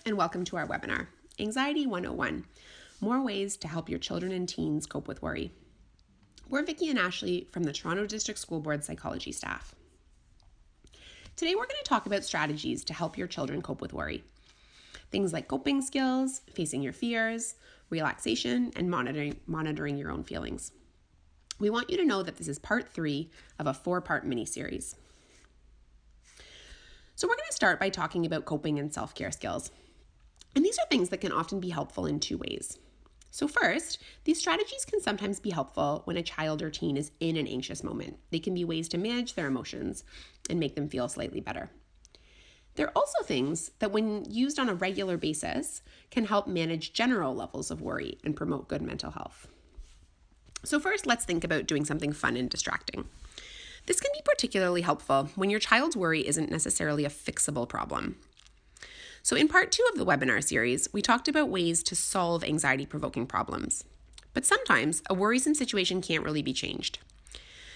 and welcome to our webinar, Anxiety 101, More Ways to Help Your Children and Teens Cope with Worry. We're Vicki and Ashley from the Toronto District School Board Psychology staff. Today we're going to talk about strategies to help your children cope with worry. Things like coping skills, facing your fears, relaxation, and monitoring your own feelings. We want you to know that this is part 3 of a 4-part mini-series. So we're going to start by talking about coping and self-care skills. And these are things that can often be helpful in 2 ways. So first, these strategies can sometimes be helpful when a child or teen is in an anxious moment. They can be ways to manage their emotions and make them feel slightly better. They're also things that, when used on a regular basis, can help manage general levels of worry and promote good mental health. So first, let's think about doing something fun and distracting. This can be particularly helpful when your child's worry isn't necessarily a fixable problem. So in part 2 of the webinar series, we talked about ways to solve anxiety-provoking problems. But sometimes a worrisome situation can't really be changed.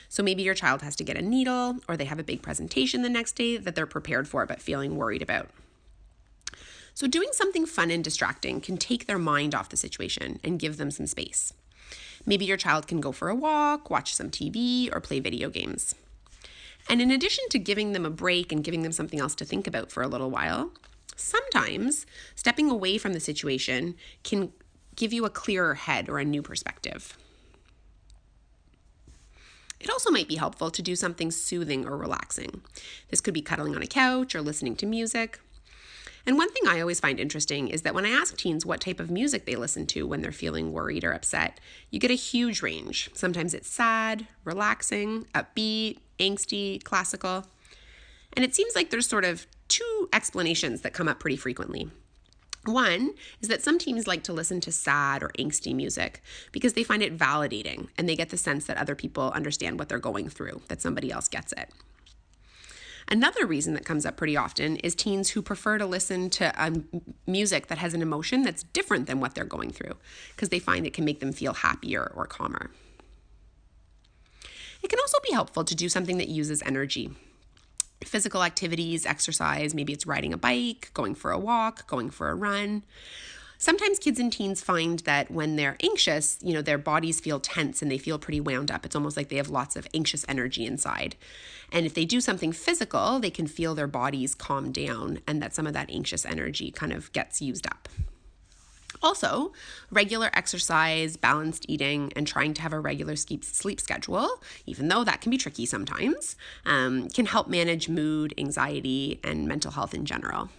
So maybe your child has to get a needle, or they have a big presentation the next day that they're prepared for but feeling worried about. So doing something fun and distracting can take their mind off the situation and give them some space. Maybe your child can go for a walk, watch some TV, or play video games. And in addition to giving them a break and giving them something else to think about for a little while, sometimes stepping away from the situation can give you a clearer head or a new perspective. It also might be helpful to do something soothing or relaxing. This could be cuddling on a couch or listening to music. And one thing I always find interesting is that when I ask teens what type of music they listen to when they're feeling worried or upset, you get a huge range. Sometimes it's sad, relaxing, upbeat, angsty, classical. And it seems like there's sort of 2 explanations that come up pretty frequently. One is that some teens like to listen to sad or angsty music because they find it validating and they get the sense that other people understand what they're going through, that somebody else gets it. Another reason that comes up pretty often is teens who prefer to listen to music that has an emotion that's different than what they're going through because they find it can make them feel happier or calmer. It can also be helpful to do something that uses energy. Physical activities, exercise, maybe it's riding a bike, going for a walk, going for a run. Sometimes kids and teens find that when they're anxious, their bodies feel tense and they feel pretty wound up. It's almost like they have lots of anxious energy inside. And if they do something physical, they can feel their bodies calm down and that some of that anxious energy kind of gets used up. Also, regular exercise, balanced eating, and trying to have a regular sleep schedule, even though that can be tricky sometimes, can help manage mood, anxiety, and mental health in general.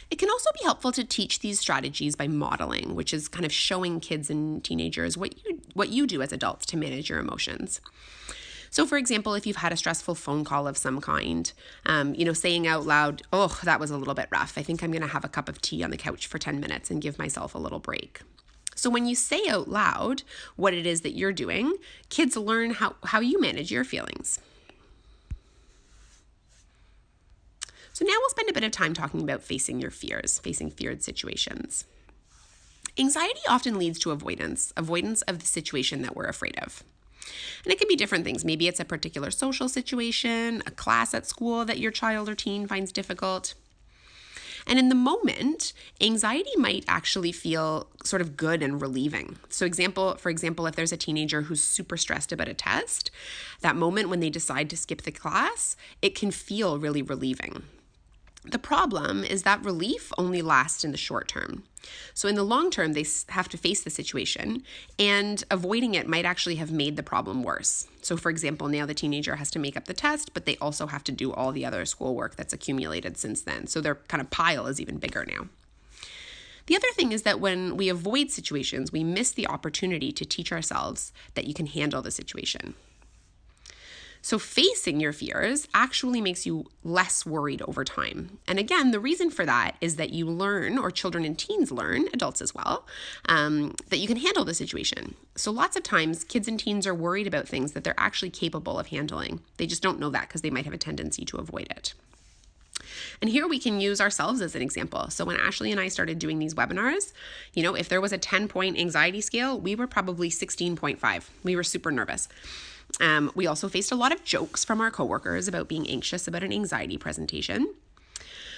It can also be helpful to teach these strategies by modeling, which is kind of showing kids and teenagers what you do as adults to manage your emotions. So for example, if you've had a stressful phone call of some kind, saying out loud, "Oh, that was a little bit rough. I think I'm going to have a cup of tea on the couch for 10 minutes and give myself a little break." So when you say out loud what it is that you're doing, kids learn how you manage your feelings. So now we'll spend a bit of time talking about facing your fears, facing feared situations. Anxiety often leads to avoidance of the situation that we're afraid of. And it can be different things. Maybe it's a particular social situation, a class at school that your child or teen finds difficult. And in the moment, anxiety might actually feel sort of good and relieving. So for example, if there's a teenager who's super stressed about a test, that moment when they decide to skip the class, it can feel really relieving. The problem is that relief only lasts in the short term. So in the long term, they have to face the situation, and avoiding it might actually have made the problem worse. So for example, now the teenager has to make up the test, but they also have to do all the other schoolwork that's accumulated since then. So their kind of pile is even bigger now. The other thing is that when we avoid situations, we miss the opportunity to teach ourselves that you can handle the situation. So facing your fears actually makes you less worried over time. And again, the reason for that is that you learn, or children and teens learn, adults as well, that you can handle the situation. So lots of times kids and teens are worried about things that they're actually capable of handling. They just don't know that because they might have a tendency to avoid it. And here we can use ourselves as an example. So when Ashley and I started doing these webinars, if there was a 10-point anxiety scale, we were probably 16.5. We were super nervous. We also faced a lot of jokes from our coworkers about being anxious about an anxiety presentation.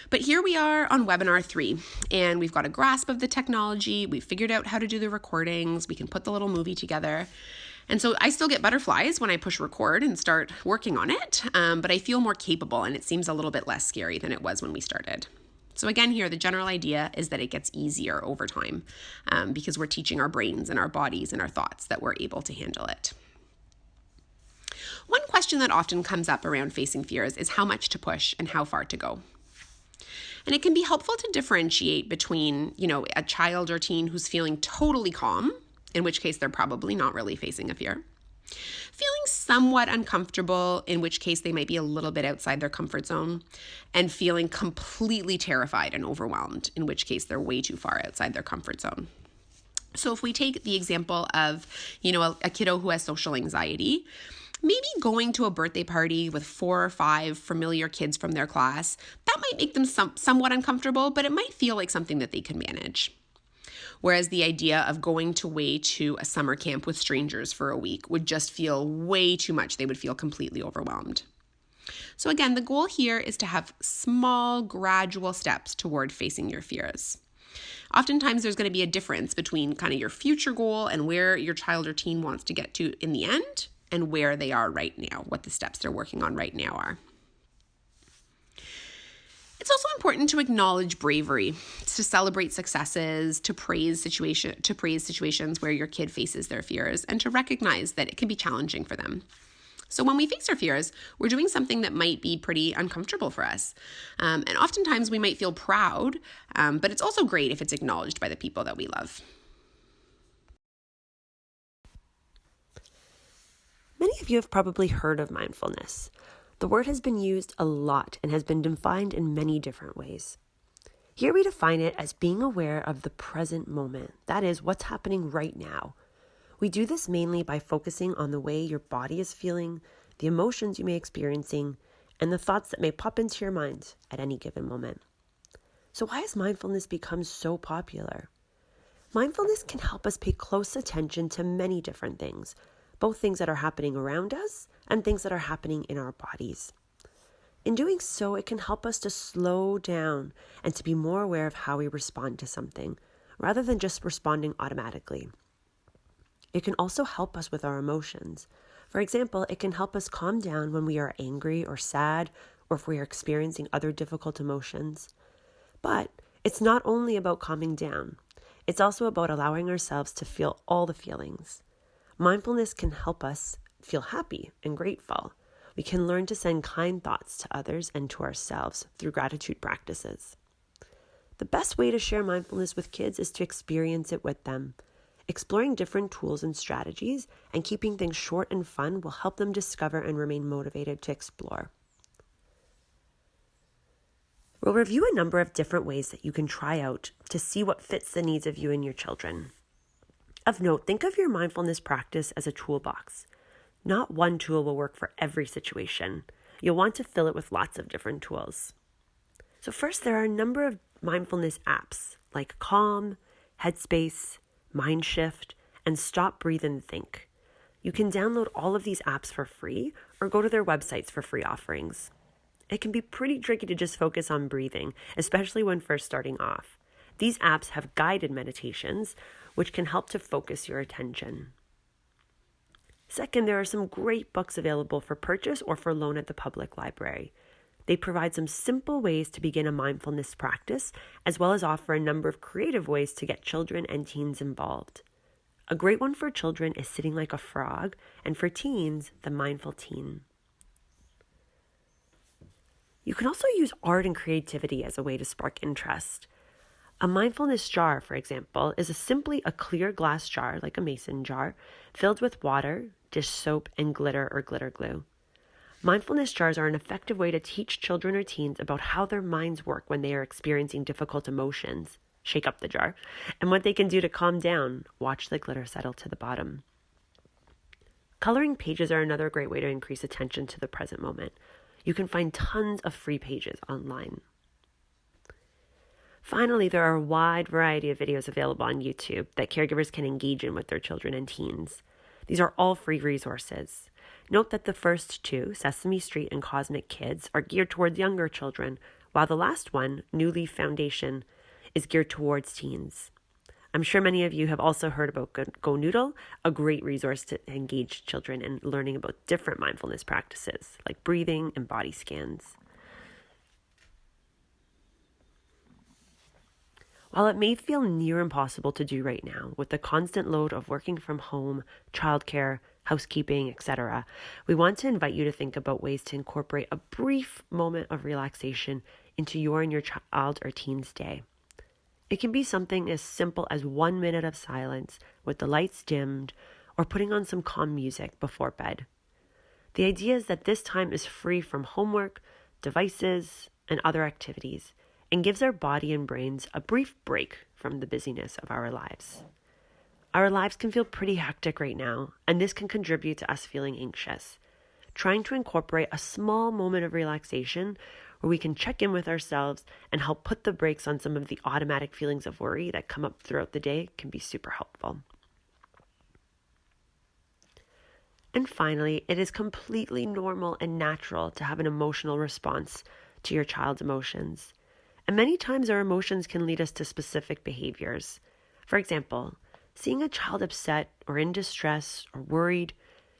But here we are on webinar 3, and we've got a grasp of the technology. We've figured out how to do the recordings. We can put the little movie together. And so I still get butterflies when I push record and start working on it, but I feel more capable, and it seems a little bit less scary than it was when we started. So again, here, the general idea is that it gets easier over time because we're teaching our brains and our bodies and our thoughts that we're able to handle it. One question that often comes up around facing fears is how much to push and how far to go. And it can be helpful to differentiate between, a child or teen who's feeling totally calm, in which case they're probably not really facing a fear, feeling somewhat uncomfortable, in which case they might be a little bit outside their comfort zone, and feeling completely terrified and overwhelmed, in which case they're way too far outside their comfort zone. So if we take the example of, a kiddo who has social anxiety, maybe going to a birthday party with 4 or 5 familiar kids from their class, that might make them somewhat uncomfortable, but it might feel like something that they can manage. Whereas the idea of going away to a summer camp with strangers for a week would just feel way too much. They would feel completely overwhelmed. So again, the goal here is to have small, gradual steps toward facing your fears. Oftentimes there's going to be a difference between kind of your future goal and where your child or teen wants to get to in the end and where they are right now, what the steps they're working on right now are. It's also important to acknowledge bravery, to celebrate successes, to praise situations where your kid faces their fears, and to recognize that it can be challenging for them. So when we face our fears, we're doing something that might be pretty uncomfortable for us. And oftentimes we might feel proud, but it's also great if it's acknowledged by the people that we love. Many of you have probably heard of mindfulness. The word has been used a lot and has been defined in many different ways. Here we define it as being aware of the present moment, that is, what's happening right now. We do this mainly by focusing on the way your body is feeling, the emotions you may be experiencing, and the thoughts that may pop into your mind at any given moment. So why has mindfulness become so popular? Mindfulness can help us pay close attention to many different things, both things that are happening around us and things that are happening in our bodies. In doing so, it can help us to slow down and to be more aware of how we respond to something, rather than just responding automatically. It can also help us with our emotions. For example, it can help us calm down when we are angry or sad, or if we are experiencing other difficult emotions. But it's not only about calming down. It's also about allowing ourselves to feel all the feelings. Mindfulness can help us feel happy and grateful. We can learn to send kind thoughts to others and to ourselves through gratitude practices. The best way to share mindfulness with kids is to experience it with them. Exploring different tools and strategies and keeping things short and fun will help them discover and remain motivated to explore. We'll review a number of different ways that you can try out to see what fits the needs of you and your children. Of note, think of your mindfulness practice as a toolbox. Not one tool will work for every situation. You'll want to fill it with lots of different tools. So first, there are a number of mindfulness apps like Calm, Headspace, Mindshift, and Stop, Breathe, and Think. You can download all of these apps for free or go to their websites for free offerings. It can be pretty tricky to just focus on breathing, especially when first starting off. These apps have guided meditations, which can help to focus your attention. Second, there are some great books available for purchase or for loan at the public library. They provide some simple ways to begin a mindfulness practice, as well as offer a number of creative ways to get children and teens involved. A great one for children is Sitting Like a Frog, and for teens, The Mindful Teen. You can also use art and creativity as a way to spark interest. A mindfulness jar, for example, is simply a clear glass jar, like a mason jar, filled with water, dish soap, and glitter or glitter glue. Mindfulness jars are an effective way to teach children or teens about how their minds work when they are experiencing difficult emotions. Shake up the jar. And what they can do to calm down. Watch the glitter settle to the bottom. Coloring pages are another great way to increase attention to the present moment. You can find tons of free pages online. Finally, there are a wide variety of videos available on YouTube that caregivers can engage in with their children and teens. These are all free resources. Note that the first two, Sesame Street and Cosmic Kids, are geared towards younger children, while the last one, New Leaf Foundation, is geared towards teens. I'm sure many of you have also heard about Go Noodle, a great resource to engage children in learning about different mindfulness practices like breathing and body scans. While it may feel near impossible to do right now with the constant load of working from home, childcare, housekeeping, etc., we want to invite you to think about ways to incorporate a brief moment of relaxation into your and your child or teen's day. It can be something as simple as 1 minute of silence with the lights dimmed or putting on some calm music before bed. The idea is that this time is free from homework, devices, and other activities, and gives our body and brains a brief break from the busyness of our lives. Our lives can feel pretty hectic right now, and this can contribute to us feeling anxious. Trying to incorporate a small moment of relaxation where we can check in with ourselves and help put the brakes on some of the automatic feelings of worry that come up throughout the day can be super helpful. And finally, it is completely normal and natural to have an emotional response to your child's emotions. And many times our emotions can lead us to specific behaviors. For example, seeing a child upset or in distress or worried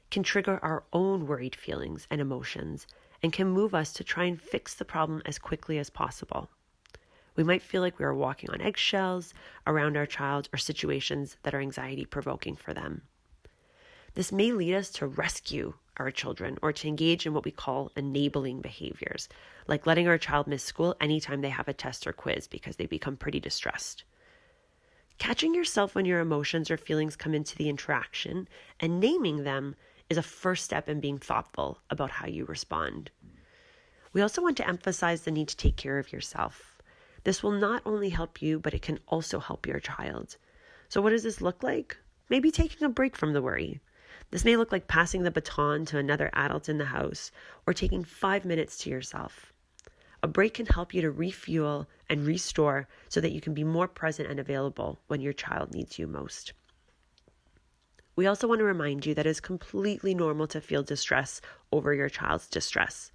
can trigger our own worried feelings and emotions and can move us to try and fix the problem as quickly as possible. We might feel like we are walking on eggshells around our child or situations that are anxiety-provoking for them. This may lead us to rescue our children or to engage in what we call enabling behaviors, like letting our child miss school anytime they have a test or quiz because they become pretty distressed. Catching yourself when your emotions or feelings come into the interaction and naming them is a first step in being thoughtful about how you respond. We also want to emphasize the need to take care of yourself. This will not only help you, but it can also help your child. So what does this look like? Maybe taking a break from the worry. This may look like passing the baton to another adult in the house or taking 5 minutes to yourself. A break can help you to refuel and restore so that you can be more present and available when your child needs you most. We also want to remind you that it is completely normal to feel distress over your child's distress.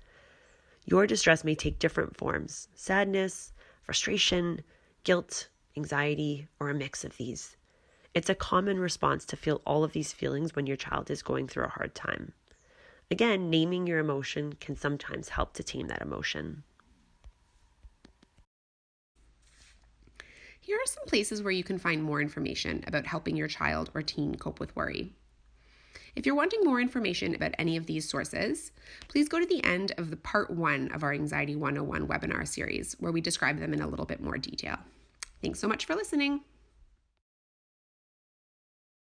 Your distress may take different forms: sadness, frustration, guilt, anxiety, or a mix of these. It's a common response to feel all of these feelings when your child is going through a hard time. Again, naming your emotion can sometimes help to tame that emotion. Here are some places where you can find more information about helping your child or teen cope with worry. If you're wanting more information about any of these sources, please go to the end of the part 1 of our Anxiety 101 webinar series, where we describe them in a little bit more detail. Thanks so much for listening.